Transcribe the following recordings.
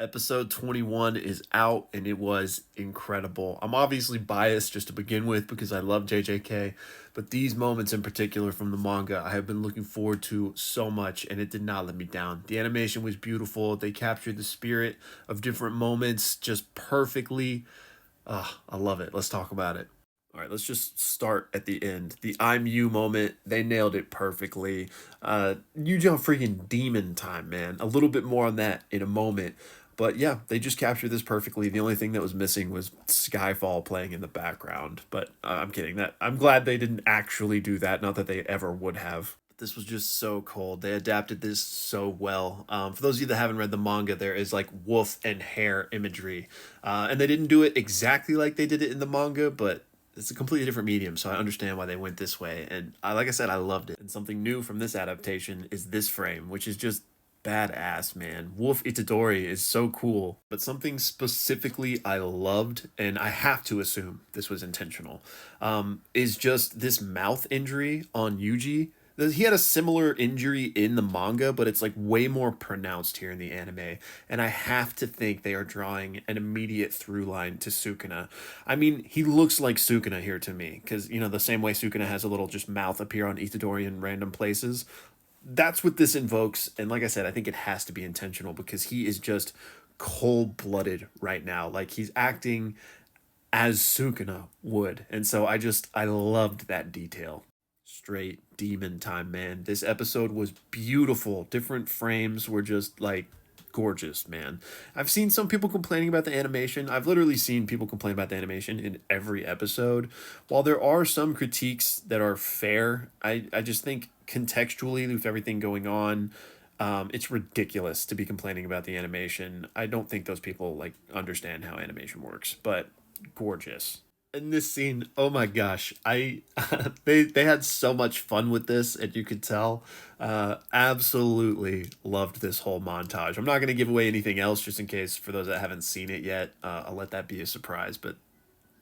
Episode 21 is out and it was incredible. I'm obviously biased just to begin with because I love JJK, but these moments in particular from the manga I have been looking forward to so much and it did not let me down. The animation was beautiful. They captured the spirit of different moments just perfectly. I love it. Let's talk about it. All right, let's just start at the end. The I'm you moment, they nailed it perfectly. Yuji on freaking demon time, man. A little bit more on that in a moment. But yeah, they just captured this perfectly. The only thing that was missing was Skyfall playing in the background. But I'm kidding. That I'm glad they didn't actually do that. Not that they ever would have. This was just so cold. They adapted this so well. For those of you that haven't read the manga, there is like wolf and hare imagery, and they didn't do it exactly like they did it in the manga, but it's a completely different medium, so I understand why they went this way. And like I said, I loved it. And something new from this adaptation is this frame, which is just badass, man. Wolf Itadori is so cool. But something specifically I loved, and I have to assume this was intentional, is just this mouth injury on Yuji. He had a similar injury in the manga, but it's like way more pronounced here in the anime. And I have to think they are drawing an immediate through line to Sukuna. I mean, he looks like Sukuna here to me, because, you know, the same way Sukuna has a little just mouth appear on Itadori in random places. That's what this invokes. And like I said, I think it has to be intentional because he is just cold blooded right now. Like he's acting as Sukuna would. And so I loved that detail. Straight demon time, man. This episode was beautiful. Different frames were just like gorgeous, man. I've seen some people complaining about the animation. I've literally seen people complain about the animation in every episode. While there are some critiques that are fair, I just think contextually with everything going on, it's ridiculous to be complaining about the animation. I don't think those people like understand how animation works, but gorgeous. In this scene, oh my gosh, I they had so much fun with this, and you could tell. Absolutely loved this whole montage. I'm not going to give away anything else, just in case for those that haven't seen it yet. I'll let that be a surprise. But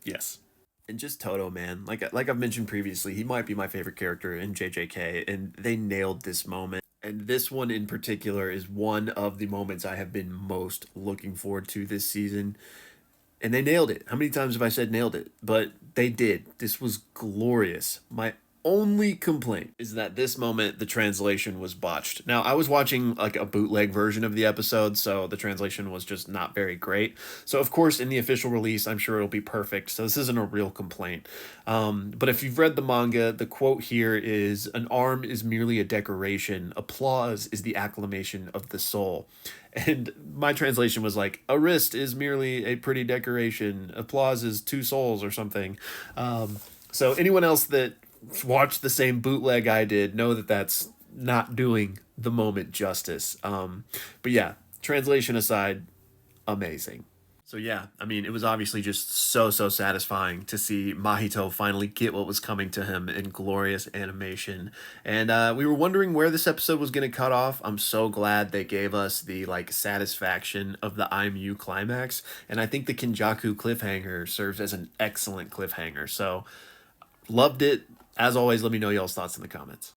yes, and just Toto, man. Like I've mentioned previously, he might be my favorite character in JJK, and they nailed this moment. And this one in particular is one of the moments I have been most looking forward to this season, and they nailed it. How many times have I said nailed it? But they did. This was glorious. My only complaint is that this moment the translation was botched. Now, I was watching like a bootleg version of the episode, so the translation was just not very great. So of course in the official release I'm sure it'll be perfect, so this isn't a real complaint. But if you've read the manga, the quote here is, "An arm is merely a decoration, applause is the acclamation of the soul." And my translation was like, "A wrist is merely a pretty decoration, applause is two souls," or something. So anyone else that watched the same bootleg I did know that that's not doing the moment justice. But yeah, translation aside, amazing. So yeah, I mean, it was obviously just so satisfying to see Mahito finally get what was coming to him in glorious animation. And we were wondering where this episode was going to cut off. I'm so glad they gave us the like satisfaction of the I'm You climax, and I think the Kinjaku cliffhanger serves as an excellent cliffhanger. So loved it. As always, let me know y'all's thoughts in the comments.